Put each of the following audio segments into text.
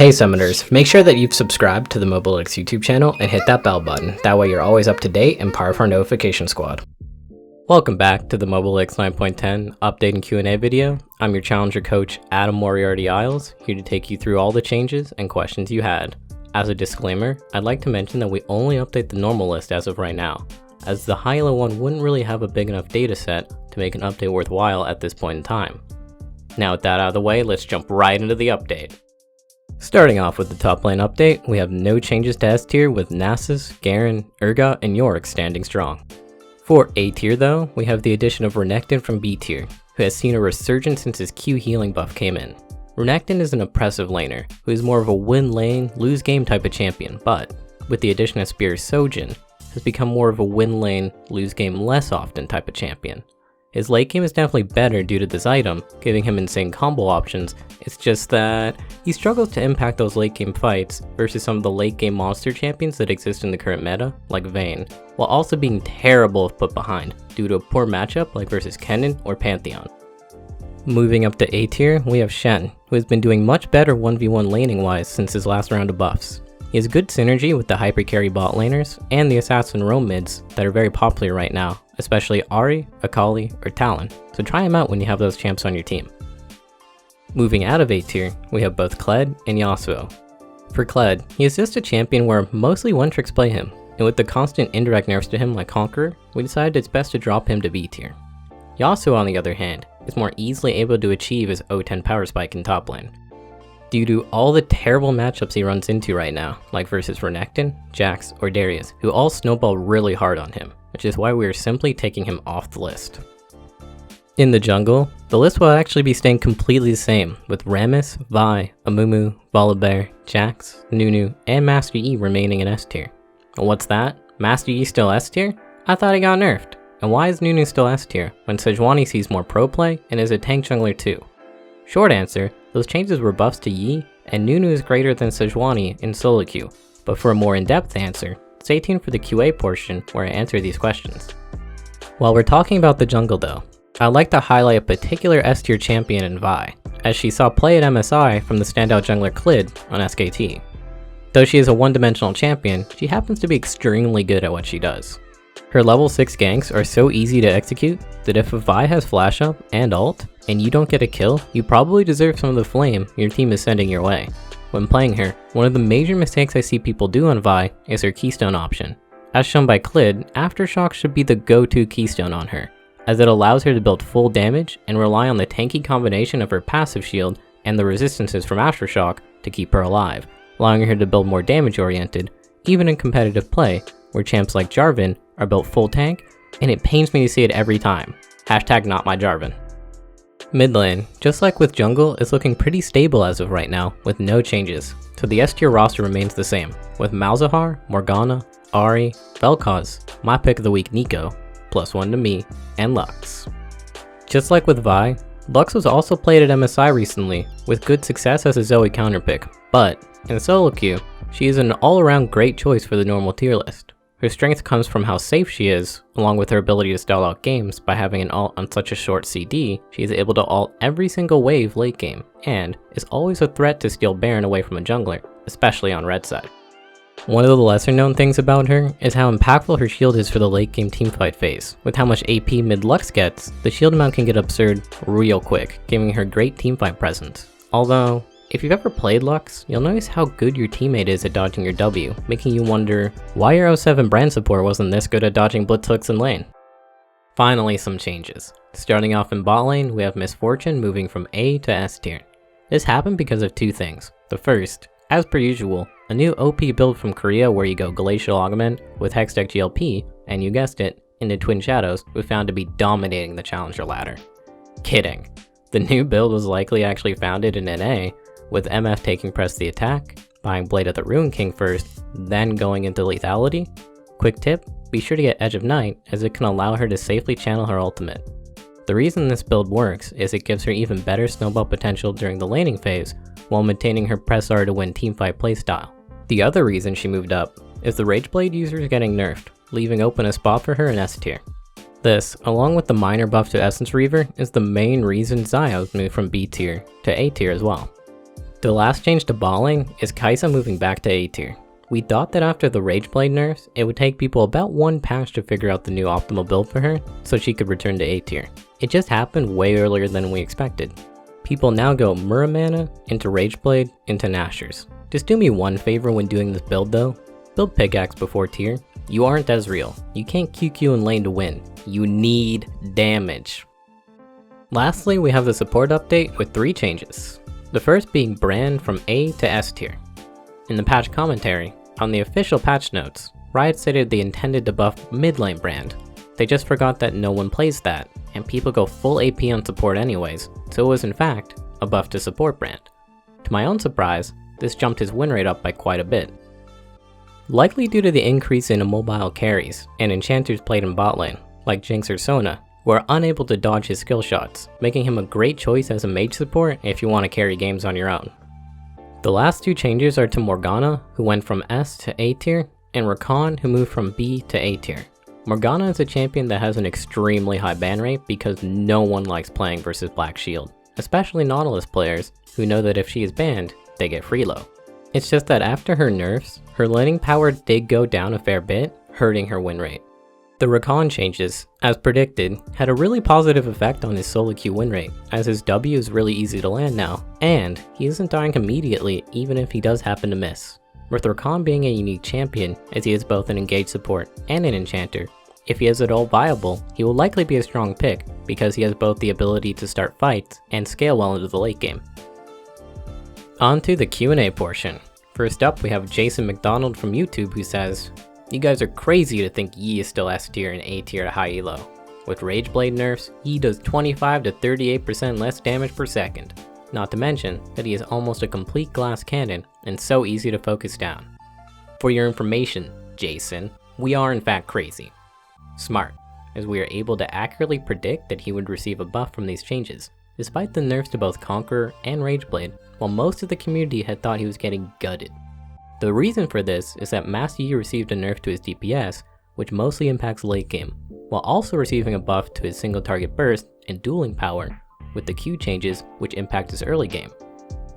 Hey Summoners, make sure that you've subscribed to the Mobalytics YouTube channel and hit that bell button, that way you're always up to date and part of our notification squad. Welcome back to the Mobalytics 9.10 update and Q&A video. I'm your challenger coach Adam Moriarty Isles, here to take you through all the changes and questions you had. As a disclaimer, I'd like to mention that we only update the normal list as of right now, as the high-ELO one wouldn't really have a big enough data set to make an update worthwhile at this point in time. Now with that out of the way, let's jump right into the update. Starting off with the top lane update, we have no changes to S tier with Nasus, Garen, Urgot, and Yorick standing strong. For A tier though, we have the addition of Renekton from B tier, who has seen a resurgence since his Q healing buff came in. Renekton is an oppressive laner, who is more of a win lane, lose game type of champion, but with the addition of Spear Sojin, has become more of a win lane, lose game less often type of champion. His late game is definitely better due to this item, giving him insane combo options. It's just that he struggles to impact those late game fights versus some of the late game monster champions that exist in the current meta, like Vayne, while also being terrible if put behind, due to a poor matchup like versus Kennen or Pantheon. Moving up to A tier, we have Shen, who has been doing much better 1v1 laning wise since his last round of buffs. He has good synergy with the hyper carry bot laners and the assassin roam mids that are very popular right now, especially Ahri, Akali, or Talon, so try him out when you have those champs on your team. Moving out of A tier, we have both Kled and Yasuo. For Kled, he is just a champion where mostly one-tricks play him, and with the constant indirect nerfs to him like Conqueror, we decided it's best to drop him to B tier. Yasuo on the other hand, is more easily able to achieve his O10 power spike in top lane, due to all the terrible matchups he runs into right now, like versus Renekton, Jax, or Darius, who all snowball really hard on him, which is why we are simply taking him off the list. In the jungle, the list will actually be staying completely the same, with Rammus, Vi, Amumu, Volibear, Jax, Nunu, and Master Yi remaining in S tier. And what's that? Master Yi still S tier? I thought he got nerfed. And why is Nunu still S tier, when Sejuani sees more pro play and is a tank jungler too? Short answer, those changes were buffs to Yi, and Nunu is greater than Sejuani in solo queue, but for a more in-depth answer, stay tuned for the QA portion where I answer these questions. While we're talking about the jungle though, I'd like to highlight a particular S tier champion in Vi, as she saw play at MSI from the standout jungler Kled on SKT. Though she is a one-dimensional champion, she happens to be extremely good at what she does. Her level 6 ganks are so easy to execute that if a Vi has flash up and ult, and you don't get a kill, you probably deserve some of the flame your team is sending your way. When playing her, one of the major mistakes I see people do on Vi is her keystone option. As shown by Kled, Aftershock should be the go-to keystone on her, as it allows her to build full damage and rely on the tanky combination of her passive shield and the resistances from Aftershock to keep her alive, allowing her to build more damage oriented, even in competitive play, where champs like Jarvan are built full tank, and it pains me to see it every time. Hashtag not my Jarvan. Mid lane, just like with jungle, is looking pretty stable as of right now, with no changes, so the S tier roster remains the same, with Malzahar, Morgana, Ahri, Vel'Koz, my pick of the week Nico, +1 to me, and Lux. Just like with Vi, Lux was also played at MSI recently, with good success as a Zoe counterpick, but in solo queue, she is an all-around great choice for the normal tier list. Her strength comes from how safe she is, along with her ability to stall out games by having an ult on such a short CD, she is able to ult every single wave late game, and is always a threat to steal Baron away from a jungler, especially on red side. One of the lesser known things about her is how impactful her shield is for the late game teamfight phase. With how much AP mid Lux gets, the shield amount can get absurd real quick, giving her great teamfight presence. Although, if you've ever played Lux, you'll notice how good your teammate is at dodging your W, making you wonder why your 07 brand support wasn't this good at dodging blitz hooks in lane. Finally, some changes. Starting off in bot lane, we have Misfortune moving from A to S tier. This happened because of two things. The first, as per usual, a new OP build from Korea where you go Glacial Augment with Hextech GLP, and you guessed it, into Twin Shadows, was found to be dominating the challenger ladder. Kidding. The new build was likely actually founded in NA, with MF taking Press the Attack, buying Blade of the Ruin King first, then going into lethality. Quick tip, be sure to get Edge of Night, as it can allow her to safely channel her ultimate. The reason this build works is it gives her even better snowball potential during the laning phase, while maintaining her press R to win teamfight playstyle. The other reason she moved up is the Rageblade users getting nerfed, leaving open a spot for her in S tier. This, along with the minor buff to Essence Reaver, is the main reason Xayah moved from B tier to A tier as well. The last change to balling is Xayah moving back to A tier. We thought that after the Rageblade nerfs, it would take people about one patch to figure out the new optimal build for her, so she could return to A tier. It just happened way earlier than we expected. People now go Muramana, into Rageblade, into Nashers. Just do me one favor when doing this build though. Build pickaxe before tier. You aren't Ezreal. You can't QQ in lane to win. You need damage. Lastly, we have the support update with 3 changes. The first being Brand from A to S tier. In the patch commentary, on the official patch notes, Riot stated they intended to buff mid lane Brand. They just forgot that no one plays that, and people go full AP on support anyways, so it was in fact a buff to support Brand. To my own surprise, this jumped his win rate up by quite a bit. Likely due to the increase in immobile carries and enchanters played in bot lane, like Jinx or Sona, who are unable to dodge his skill shots, making him a great choice as a mage support if you want to carry games on your own. The last 2 changes are to Morgana, who went from S to A tier, and Rakan, who moved from B to A tier. Morgana is a champion that has an extremely high ban rate because no one likes playing versus Black Shield, especially Nautilus players who know that if she is banned, they get freelo. It's just that after her nerfs, her laning power did go down a fair bit, hurting her win rate. The Rakan changes, as predicted, had a really positive effect on his solo queue win rate, as his W is really easy to land now, and he isn't dying immediately even if he does happen to miss. With Rakan being a unique champion, as he is both an engaged support and an enchanter, if he is at all viable, he will likely be a strong pick because he has both the ability to start fights and scale well into the late game. On to the Q&A portion. First up, we have Jason McDonald from YouTube who says, "You guys are crazy to think Yi is still S tier and A tier at high-ELO. With Rageblade nerfs, Yi does 25 to 38% less damage per second. Not to mention that he is almost a complete glass cannon and so easy to focus down. For your information, Jason, we are in fact crazy. Smart, as we are able to accurately predict that he would receive a buff from these changes, despite the nerfs to both Conqueror and Rageblade, while most of the community had thought he was getting gutted. The reason for this is that Master Yi received a nerf to his DPS, which mostly impacts late game, while also receiving a buff to his single target burst and dueling power, with the Q changes which impact his early game.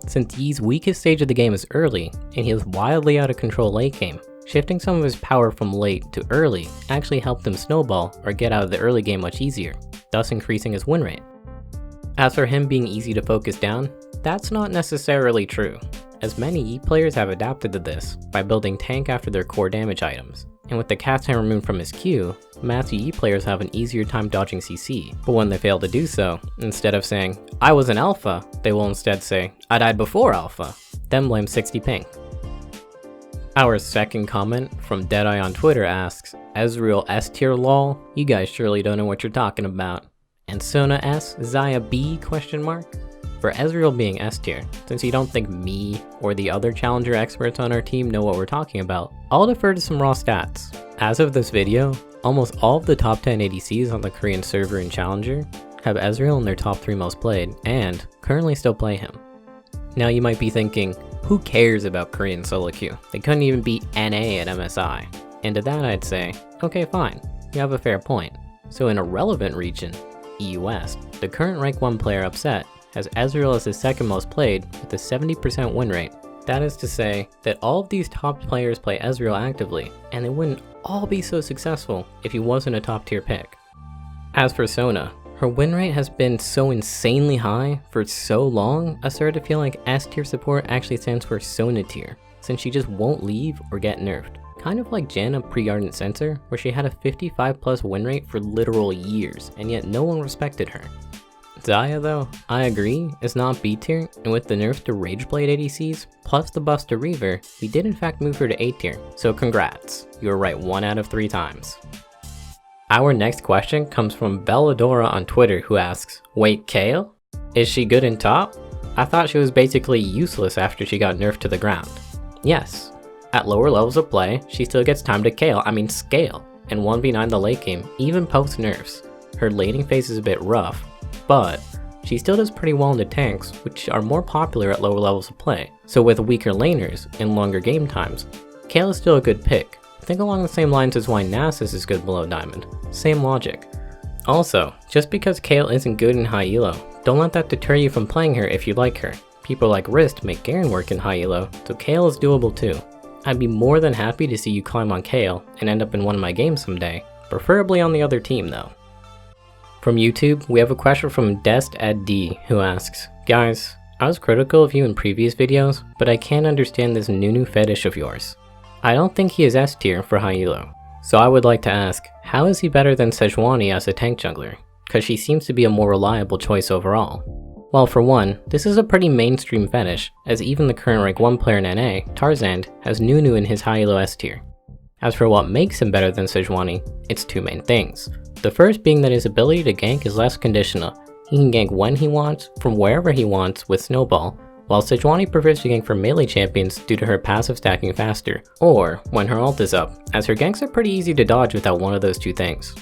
Since Yi's weakest stage of the game is early, and he was wildly out of control late game, shifting some of his power from late to early actually helped him snowball or get out of the early game much easier, thus increasing his win rate. As for him being easy to focus down, that's not necessarily true, as many Yi players have adapted to this by building tank after their core damage items, and with the cast time removed from his Q, Master Yi players have an easier time dodging CC, but when they fail to do so, instead of saying, "I was an alpha," they will instead say, "I died before alpha," then blame 60 ping. Our second comment from Deadeye on Twitter asks, "Ezreal S tier lol, you guys surely don't know what you're talking about. And Sona S, Xayah B question mark?" For Ezreal being S tier, since you don't think me or the other challenger experts on our team know what we're talking about, I'll defer to some raw stats. As of this video, almost all of the top 10 ADCs on the Korean server and challenger have Ezreal in their top 3 most played, and currently still play him. Now you might be thinking, who cares about Korean solo queue? They couldn't even beat NA at MSI. And to that I'd say, okay fine, you have a fair point. So in a relevant region, EU West, the current rank 1 player Upset has Ezreal as his second most played with a 70% win rate. That is to say that all of these top players play Ezreal actively, and they wouldn't all be so successful if he wasn't a top tier pick. As for Sona, her win rate has been so insanely high for so long, I started to feel like S tier support actually stands for Sona tier, since she just won't leave or get nerfed. Kind of like Janna pre-Ardent Censor, where she had a 55+ win rate for literal years, and yet no one respected her. Xayah though, I agree, is not B tier, and with the nerfs to Rageblade ADCs, plus the buffs to Reaver, we did in fact move her to A tier, so congrats, you were right 1 out of 3 times. Our next question comes from Belladora on Twitter who asks, "Wait, Kayle? Is she good in top? I thought she was basically useless after she got nerfed to the ground." Yes, at lower levels of play, she still gets time to scale, and 1v9 the late game, even post nerfs. Her laning phase is a bit rough, but she still does pretty well into tanks, which are more popular at lower levels of play. So with weaker laners and longer game times, Kayle is still a good pick. Think along the same lines as why Nasus is good below Diamond. Same logic. Also, just because Kayle isn't good in high-ELO, don't let that deter you from playing her if you like her. People like Wrist make Garen work in high-ELO, so Kayle is doable too. I'd be more than happy to see you climb on Kayle and end up in one of my games someday, preferably on the other team though. From YouTube, we have a question from DestEdD who asks, "Guys, I was critical of you in previous videos, but I can't understand this Nunu fetish of yours. I don't think he is S tier for high-ELO, so I would like to ask, how is he better than Sejuani as a tank jungler? Cause she seems to be a more reliable choice overall." Well, for one, this is a pretty mainstream fetish, as even the current rank 1 player in NA, Tarzan, has Nunu in his high-ELO S tier. As for what makes him better than Sejuani, it's two main things. The first being that his ability to gank is less conditional. He can gank when he wants, from wherever he wants with Snowball, while Sejuani prefers to gank for melee champions due to her passive stacking faster, or when her ult is up, as her ganks are pretty easy to dodge without one of those two things.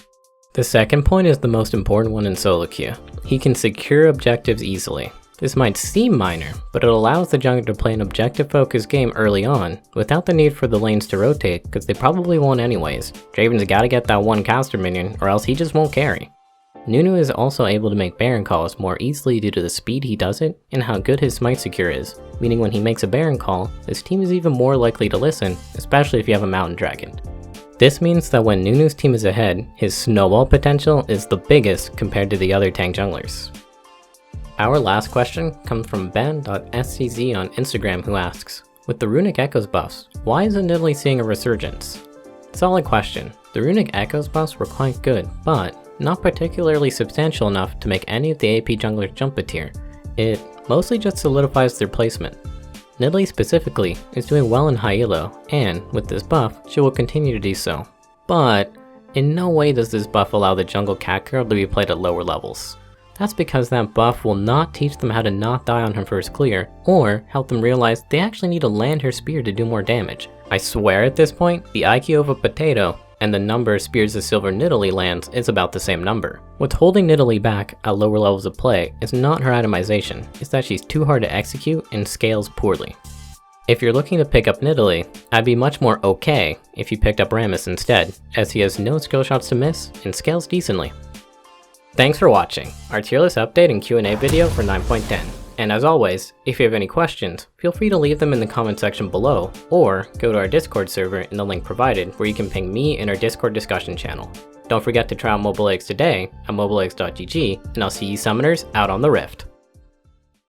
The second point is the most important one in solo queue. He can secure objectives easily. This might seem minor, but it allows the jungler to play an objective-focused game early on, without the need for the lanes to rotate, because they probably won't anyways. Draven's gotta get that one caster minion, or else he just won't carry. Nunu is also able to make Baron calls more easily due to the speed he does it, and how good his smite secure is, meaning when he makes a Baron call, his team is even more likely to listen, especially if you have a Mountain Dragon. This means that when Nunu's team is ahead, his snowball potential is the biggest compared to the other tank junglers. Our last question comes from Ben.scz on Instagram who asks, "With the Runic Echoes buffs, why isn't Nidalee seeing a resurgence?" Solid question. The Runic Echoes buffs were quite good, but not particularly substantial enough to make any of the AP junglers jump a tier. It mostly just solidifies their placement. Nidalee specifically is doing well in high-ELO, and with this buff, she will continue to do so. But in no way does this buff allow the jungle cat girl to be played at lower levels. That's because that buff will not teach them how to not die on her first clear, or help them realize they actually need to land her spear to do more damage. I swear at this point, the IQ of a potato and the number of spears a silver Nidalee lands is about the same number. What's holding Nidalee back at lower levels of play is not her itemization, it's that she's too hard to execute and scales poorly. If you're looking to pick up Nidalee, I'd be much more okay if you picked up Rammus instead, as he has no skill shots to miss and scales decently. Thanks for watching our tier list update and Q&A video for 9.10. And as always, if you have any questions, feel free to leave them in the comment section below, or go to our Discord server in the link provided where you can ping me in our Discord discussion channel. Don't forget to try out Mobalytics today at mobalytics.gg, and I'll see you summoners out on the Rift.